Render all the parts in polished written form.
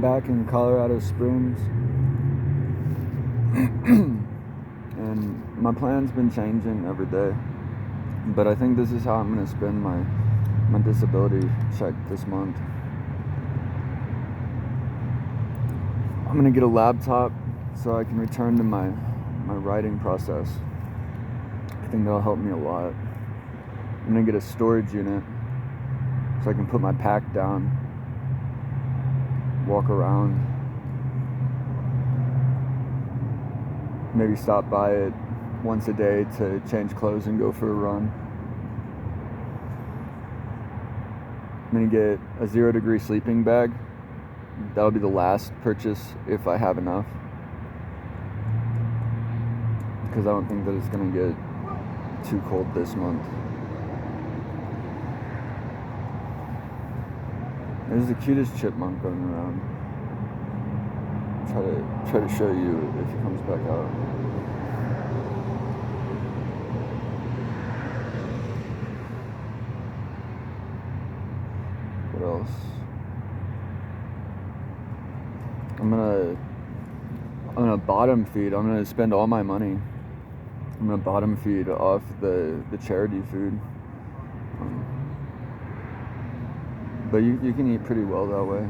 back in Colorado Springs. And my plan's been changing every day. But I think this is how I'm going to spend my disability check this month. I'm going to get a laptop so I can return to my writing process. I think that'll help me a lot. I'm going to get a storage unit so I can put my pack down, walk around, maybe stop by it once a day to change clothes and go for a run. I'm going to get a 0 degree sleeping bag. That'll be the last purchase if I have enough, because I don't think that it's going to get too cold this month. There's the cutest chipmunk running around. Try to show you if he comes back out. What else? I'm gonna bottom feed. I'm gonna spend all my money. I'm gonna bottom feed off the charity food. But you can eat pretty well that way.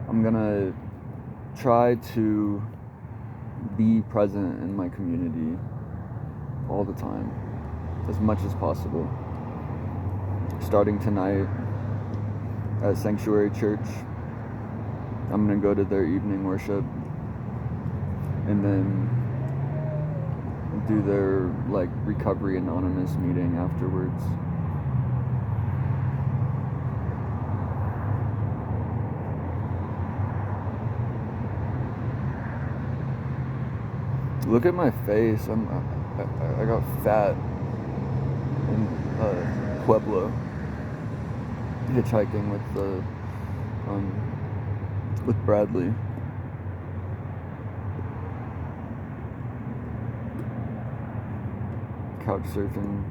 I'm gonna try to be present in my community all the time, as much as possible. Starting tonight at Sanctuary Church, I'm gonna go to their evening worship and then do their Recovery Anonymous meeting afterwards. Look at my face. I got fat in Pueblo, hitchhiking with Bradley. Couch surfing.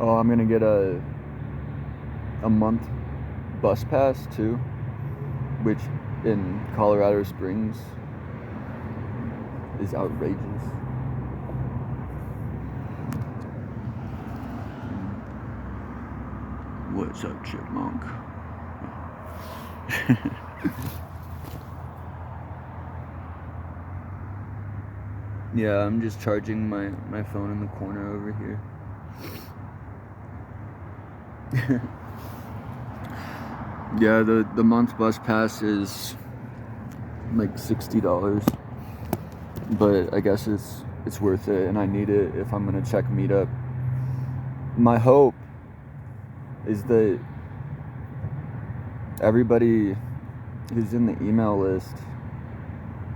Oh, I'm gonna get a month bus pass too, which in Colorado Springs is outrageous. What's up, chipmunk? Yeah, I'm just charging my phone in the corner over here. Yeah, the month bus pass is like $60, but I guess it's worth it, and I need it if I'm gonna check Meetup. My hope is that everybody who's in the email list,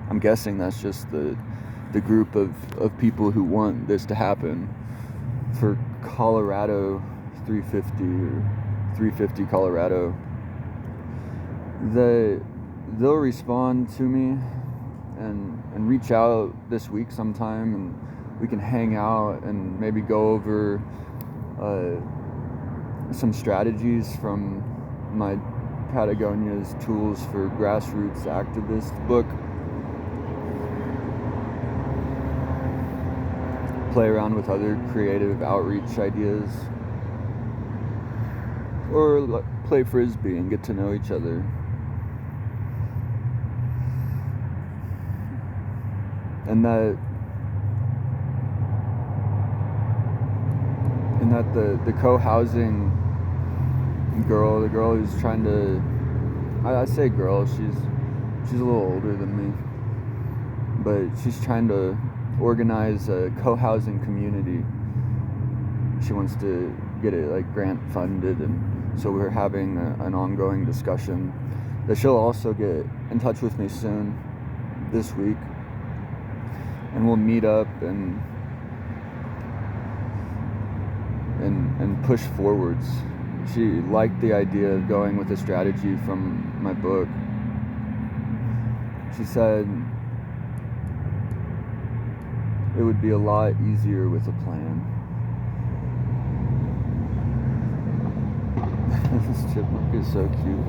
I'm guessing that's just the group of people who want this to happen for Colorado 350 or 350 Colorado, they'll respond to me and reach out this week sometime, and we can hang out and maybe go over some strategies from my Patagonia's Tools for Grassroots Activists book. Play around with other creative outreach ideas, or play frisbee and get to know each other. And that the co-housing girl, the girl who's trying to, I say girl, she's a little older than me, but she's trying to organize a co-housing community. She wants to get it grant funded, and so we're having an ongoing discussion that she'll also get in touch with me soon this week, and we'll meet up and push forwards she liked the idea of going with a strategy from my book. She said it would be a lot easier with a plan. This chipmunk is so cute.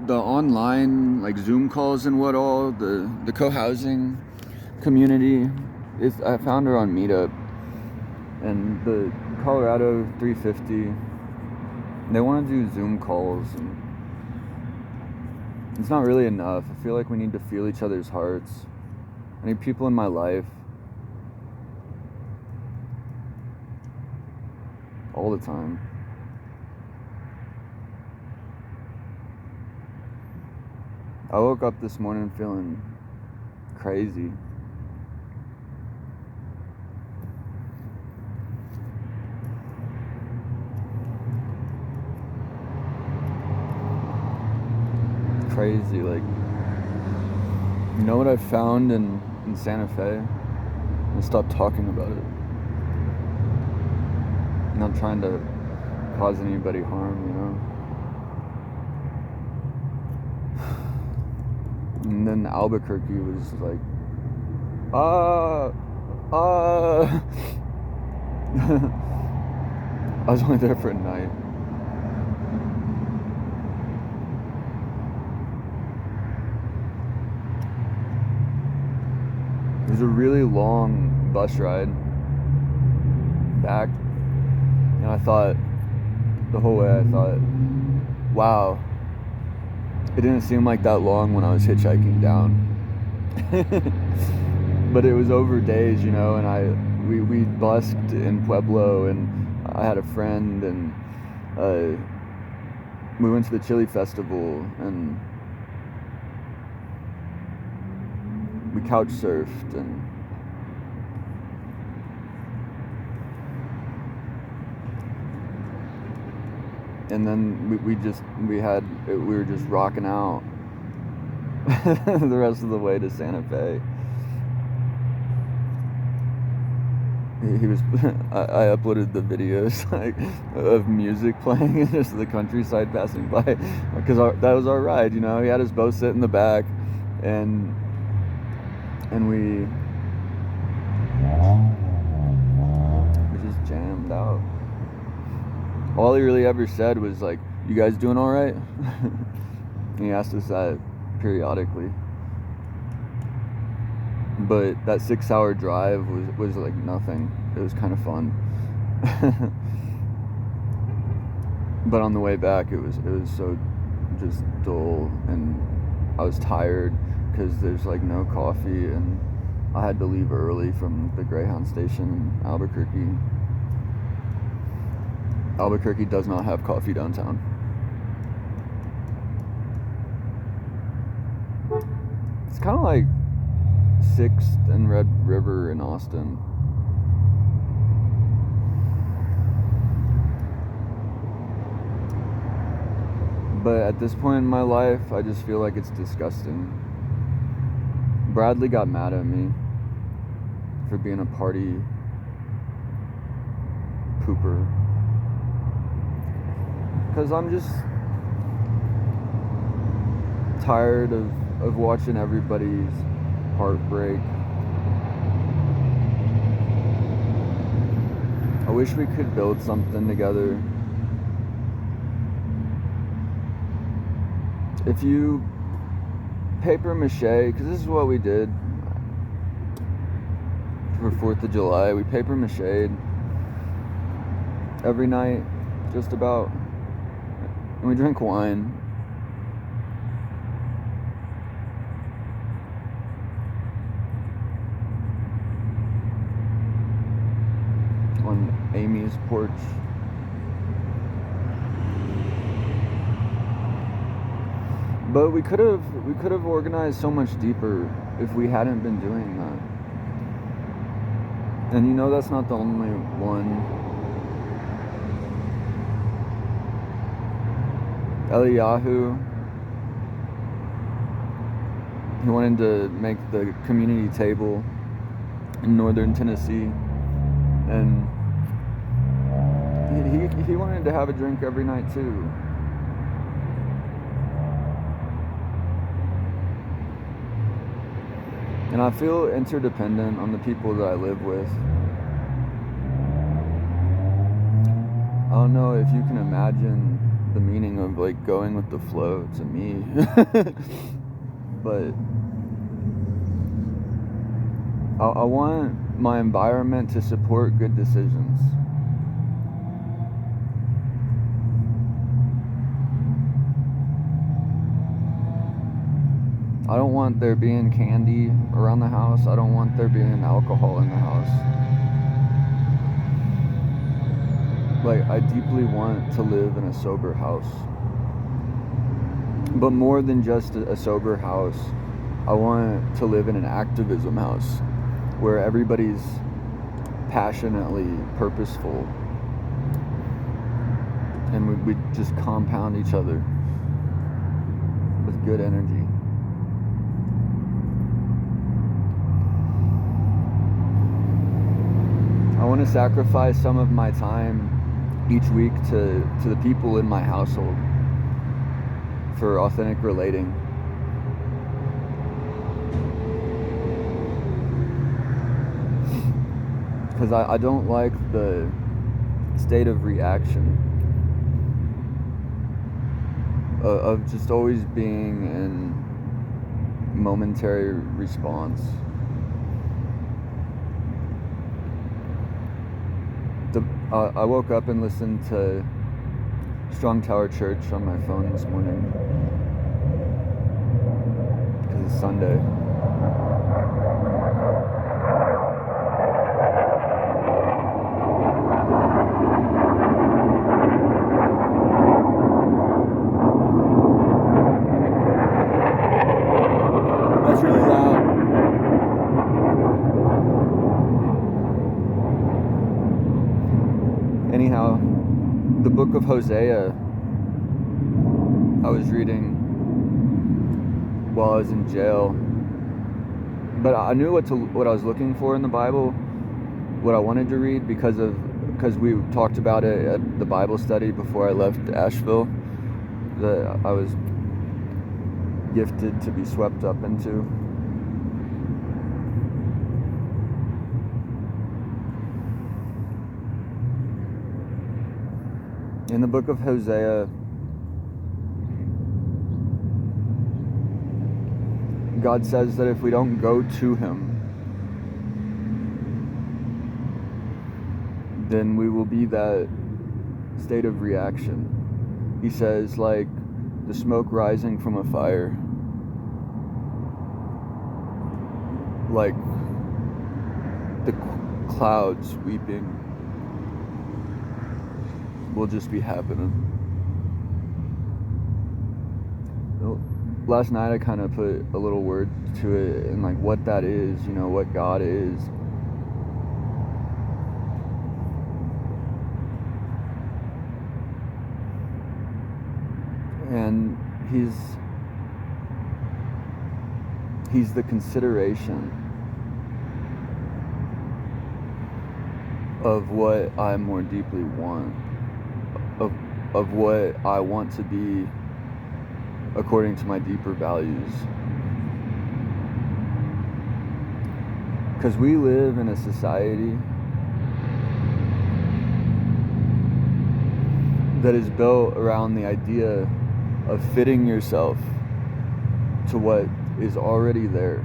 The online like Zoom calls and what all, the co-housing community, I found her on Meetup, and the Colorado 350, they want to do Zoom calls, and it's not really enough. I feel like we need to feel each other's hearts. I need people in my life all the time. I woke up this morning feeling crazy. Crazy, like, you know what I found in Santa Fe? I stopped talking about it. I'm not trying to cause anybody harm, you know? And then Albuquerque was like, I was only there for a night. It was a really long bus ride back, and I thought, the whole way I thought, wow, it didn't seem like that long when I was hitchhiking down. But it was over days, you know, and we busked in Pueblo, and I had a friend, and we went to the Chili Festival, and we couch surfed, and then we were just rocking out the rest of the way to Santa Fe. He was I uploaded the videos like of music playing and just the countryside passing by, because that was our ride, you know. He had his boat sit in the back, and we just jammed out. All he really ever said was like, "You guys doing all right?" And he asked us that periodically. But that 6-hour drive was like nothing. It was kind of fun. But on the way back, it was so just dull, and I was tired because there's like no coffee, and I had to leave early from the Greyhound station in Albuquerque. Albuquerque does not have coffee downtown. It's kind of like 6th and Red River in Austin. But at this point in my life, I just feel like it's disgusting. Bradley got mad at me for being a party pooper, because I'm just tired of watching everybody's heartbreak. I wish we could build something together. If you paper mache, because this is what we did for 4th of July, we paper mache'd every night, just about, and we drank wine. On Amy's porch. But we could have organized so much deeper if we hadn't been doing that. And you know that's not the only one. Eliyahu, he wanted to make the community table in northern Tennessee, and he wanted to have a drink every night too. And I feel interdependent on the people that I live with. I don't know if you can imagine the meaning of like going with the flow to me. But I want my environment to support good decisions. I don't want there being candy around the house. I don't want there being alcohol in the house. Like, I deeply want to live in a sober house. But more than just a sober house, I want to live in an activism house where everybody's passionately purposeful and we just compound each other with good energy. I want to sacrifice some of my time each week to the people in my household for authentic relating. Because I don't like the state of reaction of just always being in momentary response. I woke up and listened to Strong Tower Church on my phone this morning because it's Sunday. That's really loud. Anyhow, the book of Hosea I was reading while I was in jail, but I knew what I was looking for in the Bible, what I wanted to read because we talked about it at the Bible study before I left Asheville that I was gifted to be swept up into. In the book of Hosea, God says that if we don't go to Him, then we will be that state of reaction. He says, like the smoke rising from a fire, like the clouds sweeping, will just be happening. Last night I kind of put a little word to it and like what that is, you know, what God is. And he's the consideration of what I more deeply want, of what I want to be according to my deeper values. Because we live in a society that is built around the idea of fitting yourself to what is already there.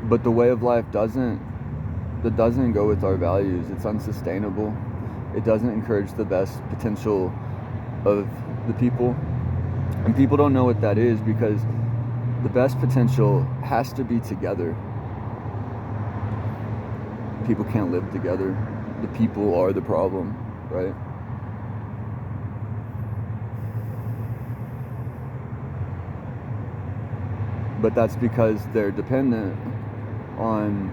But the way of life doesn't go with our values. It's unsustainable. It doesn't encourage the best potential of the people. And people don't know what that is because the best potential has to be together. People can't live together. The people are the problem, right? But that's because they're dependent on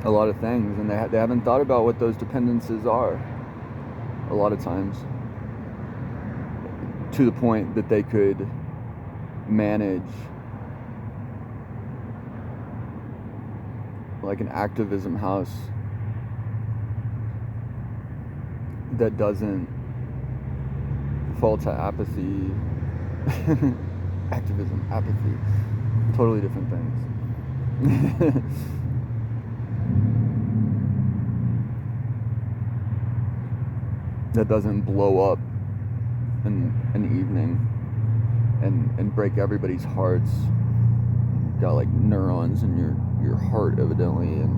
a lot of things, and they haven't thought about what those dependencies are a lot of times, to the point that they could manage like an activism house that doesn't fall to apathy. Activism, apathy, totally different things. That doesn't blow up in an evening and break everybody's hearts. Got like neurons in your heart evidently, and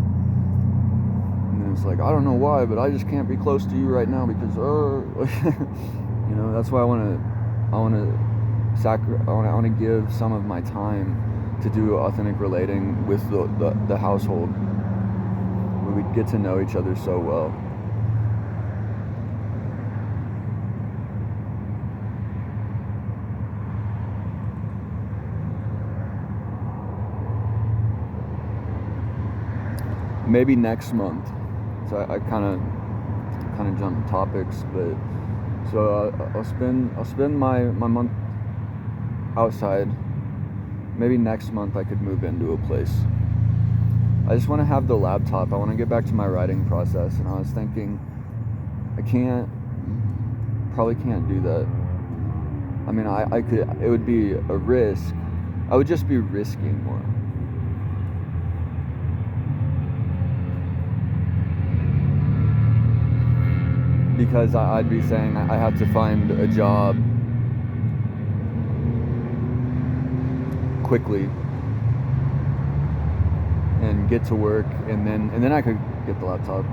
it's like, I don't know why, but I just can't be close to you right now because you know, that's why I want to give some of my time to do authentic relating with the household, where we get to know each other so well. Maybe next month. So I kind of jumped topics, but so I'll spend my month outside. Maybe next month I could move into a place. I just want to have the laptop. I want to get back to my writing process, and I was thinking probably can't do that. I mean, I could. It would be a risk. I would just be risking more. Because I'd be saying I have to find a job quickly and get to work, and then I could get the laptop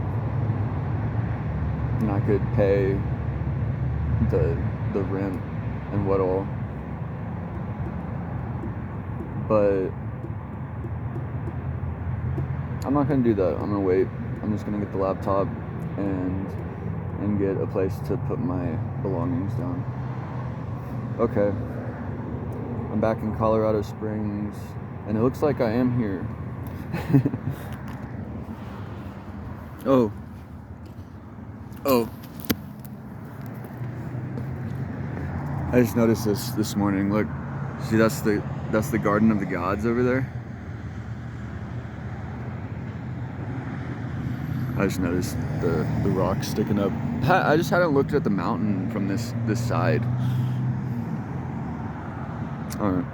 and I could pay the rent and what all. But I'm not gonna do that. I'm gonna wait. I'm just gonna get the laptop and get a place to put my belongings down. Okay. I'm back in Colorado Springs, and it looks like I am here. Oh. I just noticed this morning. Look, see, that's the Garden of the Gods over there. I just noticed the rock sticking up. I just hadn't looked at the mountain from this side. All right.